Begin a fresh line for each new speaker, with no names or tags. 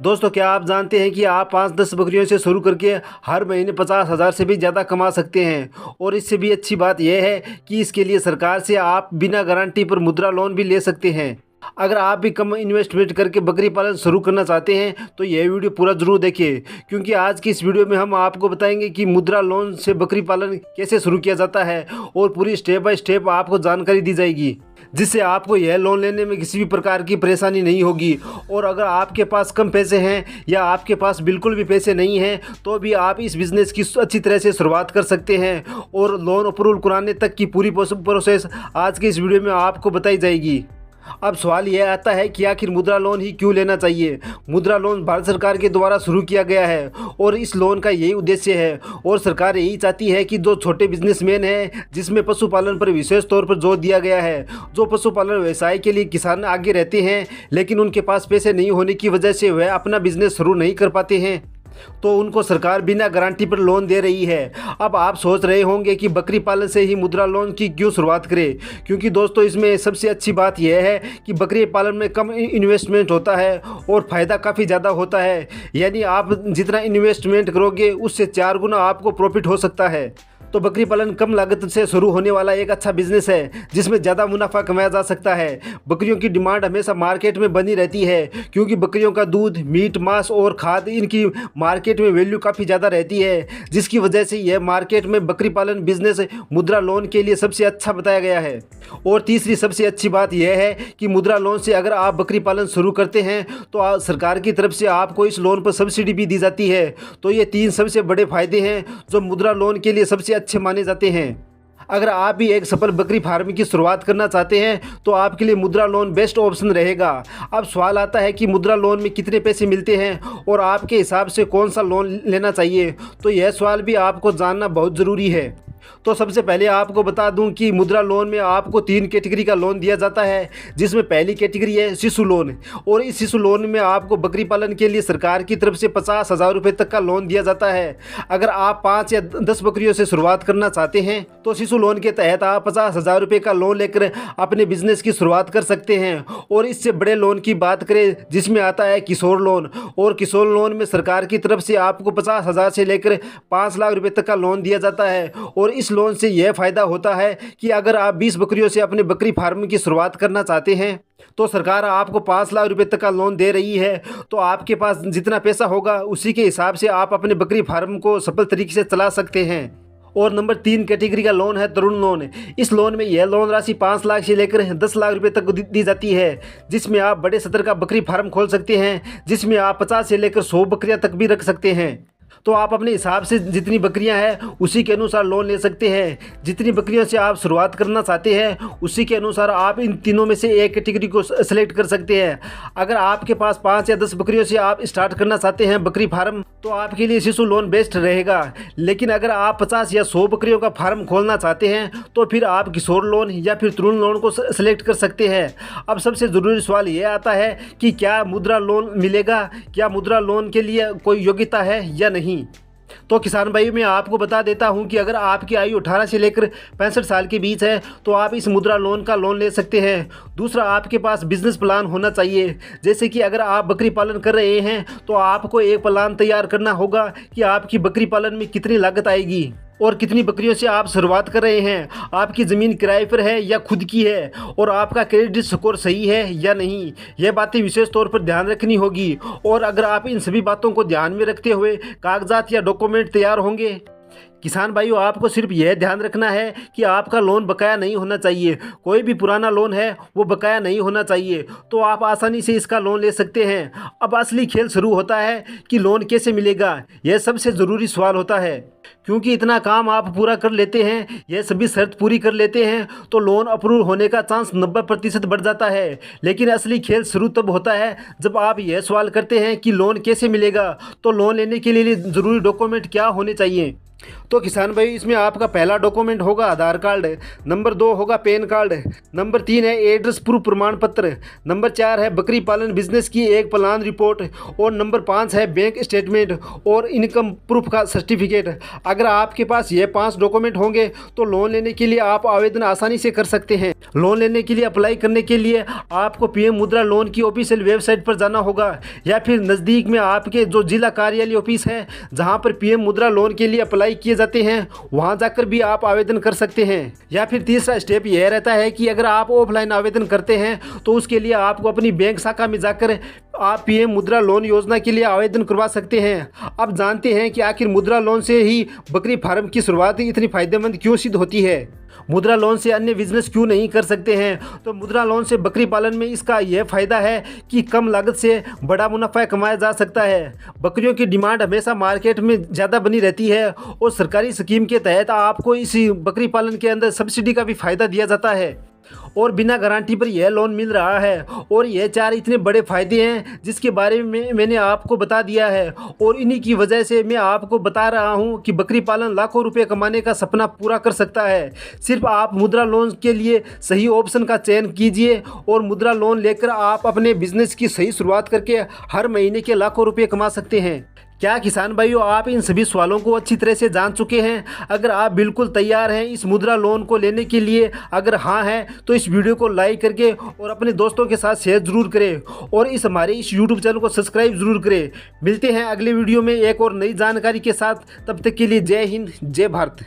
दोस्तों, क्या आप जानते हैं कि आप 5-10 बकरियों से शुरू करके हर महीने 50,000 से भी ज़्यादा कमा सकते हैं। और इससे भी अच्छी बात यह है कि इसके लिए सरकार से आप बिना गारंटी पर मुद्रा लोन भी ले सकते हैं। अगर आप भी कम इन्वेस्टमेंट करके बकरी पालन शुरू करना चाहते हैं तो यह वीडियो पूरा ज़रूर देखिए, क्योंकि आज की इस वीडियो में हम आपको बताएंगे कि मुद्रा लोन से बकरी पालन कैसे शुरू किया जाता है और पूरी स्टेप बाय स्टेप आपको जानकारी दी जाएगी, जिससे आपको यह लोन लेने में किसी भी प्रकार की परेशानी नहीं होगी। और अगर आपके पास कम पैसे हैं या आपके पास बिल्कुल भी पैसे नहीं हैं तो भी आप इस बिज़नेस की अच्छी तरह से शुरुआत कर सकते हैं और लोन अप्रूवल कराने तक की पूरी प्रोसेस आज के इस वीडियो में आपको बताई जाएगी। अब सवाल यह आता है कि आखिर मुद्रा लोन ही क्यों लेना चाहिए। मुद्रा लोन भारत सरकार के द्वारा शुरू किया गया है और इस लोन का यही उद्देश्य है और सरकार यही चाहती है कि जो छोटे बिजनेसमैन हैं, जिसमें पशुपालन पर विशेष तौर पर जोर दिया गया है, जो पशुपालन व्यवसाय के लिए किसान आगे रहते हैं लेकिन उनके पास पैसे नहीं होने की वजह से वह अपना बिजनेस शुरू नहीं कर पाते हैं, तो उनको सरकार बिना गारंटी पर लोन दे रही है। अब आप सोच रहे होंगे कि बकरी पालन से ही मुद्रा लोन की क्यों शुरुआत करें, क्योंकि दोस्तों इसमें सबसे अच्छी बात यह है कि बकरी पालन में कम इन्वेस्टमेंट होता है और फ़ायदा काफ़ी ज़्यादा होता है। यानी आप जितना इन्वेस्टमेंट करोगे उससे 4 गुना आपको प्रॉफिट हो सकता है। तो बकरी पालन कम लागत से शुरू होने वाला एक अच्छा बिजनेस है जिसमें ज़्यादा मुनाफा कमाया जा सकता है। बकरियों की डिमांड हमेशा मार्केट में बनी रहती है, क्योंकि बकरियों का दूध, मीट, मांस और खाद इनकी मार्केट में वैल्यू काफ़ी ज़्यादा रहती है, जिसकी वजह से यह मार्केट में बकरी पालन बिजनेस मुद्रा लोन के लिए सबसे अच्छा बताया गया है। और तीसरी सबसे अच्छी बात यह है कि मुद्रा लोन से अगर आप बकरी पालन शुरू करते हैं तो सरकार की तरफ से आपको इस लोन पर सब्सिडी भी दी जाती है। तो ये 3 सबसे बड़े फायदे हैं जो मुद्रा लोन के लिए सबसे अच्छे माने जाते हैं। अगर आप भी एक सफल बकरी फार्म की शुरुआत करना चाहते हैं तो आपके लिए मुद्रा लोन बेस्ट ऑप्शन रहेगा। अब सवाल आता है कि मुद्रा लोन में कितने पैसे मिलते हैं और आपके हिसाब से कौन सा लोन लेना चाहिए, तो यह सवाल भी आपको जानना बहुत ज़रूरी है। तो सबसे पहले आपको बता दूं कि मुद्रा लोन में आपको 3 कैटेगरी का लोन दिया जाता है, जिसमें पहली कैटेगरी है शिशु लोन। और इस शिशु लोन में आपको बकरी पालन के लिए सरकार की तरफ से 50,000 रुपये तक का लोन दिया जाता है। अगर आप 5 या 10 बकरियों से शुरुआत करना चाहते हैं तो शिशु लोन के तहत आप 50,000 रुपये का लोन लेकर अपने बिजनेस की शुरुआत कर सकते हैं। और इससे बड़े लोन की बात करें जिसमें आता है किशोर लोन, और किशोर लोन में सरकार की तरफ से आपको 50,000 से लेकर 5 लाख रुपये तक का लोन दिया जाता है। और इस लोन से यह फ़ायदा होता है कि अगर आप 20 बकरियों से अपने बकरी फार्म की शुरुआत करना चाहते हैं तो सरकार आपको 5 लाख रुपए तक का लोन दे रही है। तो आपके पास जितना पैसा होगा उसी के हिसाब से आप अपने बकरी फार्म को सफल तरीके से चला सकते हैं। और नंबर 3 कैटेगरी का लोन है तरुण लोन। इस लोन में यह लोन राशि 5 लाख से लेकर 10 लाख रुपए तक दी जाती है, जिसमें आप बड़े स्तर का बकरी फार्म खोल सकते हैं, जिसमें आप 50 से लेकर 100 बकरियां तक भी रख सकते हैं। तो आप अपने हिसाब से जितनी बकरियां हैं उसी के अनुसार लोन ले सकते हैं। जितनी बकरियों से आप शुरुआत करना चाहते हैं उसी के अनुसार आप इन तीनों में से एक कैटेगरी को सेलेक्ट कर सकते हैं। अगर आपके पास 5 या 10 बकरियों से आप स्टार्ट करना चाहते हैं बकरी फार्म तो आपके लिए शिशु लोन बेस्ट रहेगा। लेकिन अगर आप 50 या 100 बकरियों का फार्म खोलना चाहते हैं तो फिर आप किशोर लोन या फिर तरुण लोन को सेलेक्ट कर सकते हैं। अब सबसे ज़रूरी सवाल ये आता है कि क्या मुद्रा लोन मिलेगा, क्या मुद्रा लोन के लिए कोई योग्यता है या नहीं। तो किसान भाई मैं आपको बता देता हूं कि अगर आपकी आयु 18 से लेकर 65 साल के बीच है तो आप इस मुद्रा लोन का लोन ले सकते हैं। दूसरा, आपके पास बिजनेस प्लान होना चाहिए, जैसे कि अगर आप बकरी पालन कर रहे हैं तो आपको एक प्लान तैयार करना होगा कि आपकी बकरी पालन में कितनी लागत आएगी और कितनी बकरियों से आप शुरुआत कर रहे हैं, आपकी ज़मीन किराए पर है या खुद की है, और आपका क्रेडिट स्कोर सही है या नहीं। यह बातें विशेष तौर पर ध्यान रखनी होगी। और अगर आप इन सभी बातों को ध्यान में रखते हुए कागजात या डॉक्यूमेंट तैयार होंगे, किसान भाइयों आपको सिर्फ यह ध्यान रखना है कि आपका लोन बकाया नहीं होना चाहिए। कोई भी पुराना लोन है वो बकाया नहीं होना चाहिए, तो आप आसानी से इसका लोन ले सकते हैं। अब असली खेल शुरू होता है कि लोन कैसे मिलेगा, यह सबसे ज़रूरी सवाल होता है। क्योंकि इतना काम आप पूरा कर लेते हैं, यह सभी शर्त पूरी कर लेते हैं तो लोन अप्रूव होने का चांस 90% बढ़ जाता है। लेकिन असली खेल शुरू तब होता है जब आप यह सवाल करते हैं कि लोन कैसे मिलेगा। तो लोन लेने के लिए ज़रूरी डॉक्यूमेंट क्या होने चाहिए। तो किसान भाई इसमें आपका पहला डॉक्यूमेंट होगा आधार कार्ड, नंबर 2 होगा पैन कार्ड, नंबर 3 है एड्रेस प्रूफ प्रमाण पत्र, नंबर 4 है बकरी पालन बिजनेस की एक प्लान रिपोर्ट और नंबर 5 है बैंक स्टेटमेंट और इनकम प्रूफ का सर्टिफिकेट। अगर आपके पास ये 5 डॉक्यूमेंट होंगे तो लोन लेने के लिए आप आवेदन आसानी से कर सकते हैं। लोन लेने के लिए अप्लाई करने के लिए आपको पीएम मुद्रा लोन की ऑफिशियल वेबसाइट पर जाना होगा या फिर नज़दीक में आपके जो जिला कार्यालय ऑफिस है जहां पर पीएम मुद्रा लोन के लिए अप्लाई किए जाते हैं वहां जाकर भी आप आवेदन कर सकते हैं। या फिर तीसरा स्टेप यह रहता है कि अगर आप ऑफलाइन आवेदन करते हैं तो उसके लिए आपको अपनी बैंक शाखा में जाकर आप पीएम मुद्रा लोन योजना के लिए आवेदन करवा सकते हैं। अब जानते हैं कि आखिर मुद्रा लोन से ही बकरी फार्म की शुरुआत इतनी फायदेमंद क्यों सिद्ध होती है। मुद्रा लोन से अन्य बिजनेस क्यों नहीं कर सकते हैं। तो मुद्रा लोन से बकरी पालन में इसका यह फ़ायदा है कि कम लागत से बड़ा मुनाफा कमाया जा सकता है। बकरियों की डिमांड हमेशा मार्केट में ज़्यादा बनी रहती है और सरकारी स्कीम के तहत आपको इस बकरी पालन के अंदर सब्सिडी का भी फ़ायदा दिया जाता है और बिना गारंटी पर यह लोन मिल रहा है। और ये 4 इतने बड़े फ़ायदे हैं जिसके बारे में मैंने आपको बता दिया है और इन्हीं की वजह से मैं आपको बता रहा हूं कि बकरी पालन लाखों रुपए कमाने का सपना पूरा कर सकता है। सिर्फ आप मुद्रा लोन के लिए सही ऑप्शन का चयन कीजिए और मुद्रा लोन लेकर आप अपने बिजनेस की सही शुरुआत करके हर महीने के लाखों रुपये कमा सकते हैं। क्या किसान भाइयों आप इन सभी सवालों को अच्छी तरह से जान चुके हैं। अगर आप बिल्कुल तैयार हैं इस मुद्रा लोन को लेने के लिए, अगर हाँ है तो इस वीडियो को लाइक करके और अपने दोस्तों के साथ शेयर ज़रूर करें और हमारे इस यूट्यूब चैनल को सब्सक्राइब ज़रूर करें। मिलते हैं अगले वीडियो में एक और नई जानकारी के साथ। तब तक के लिए जय हिंद, जय भारत।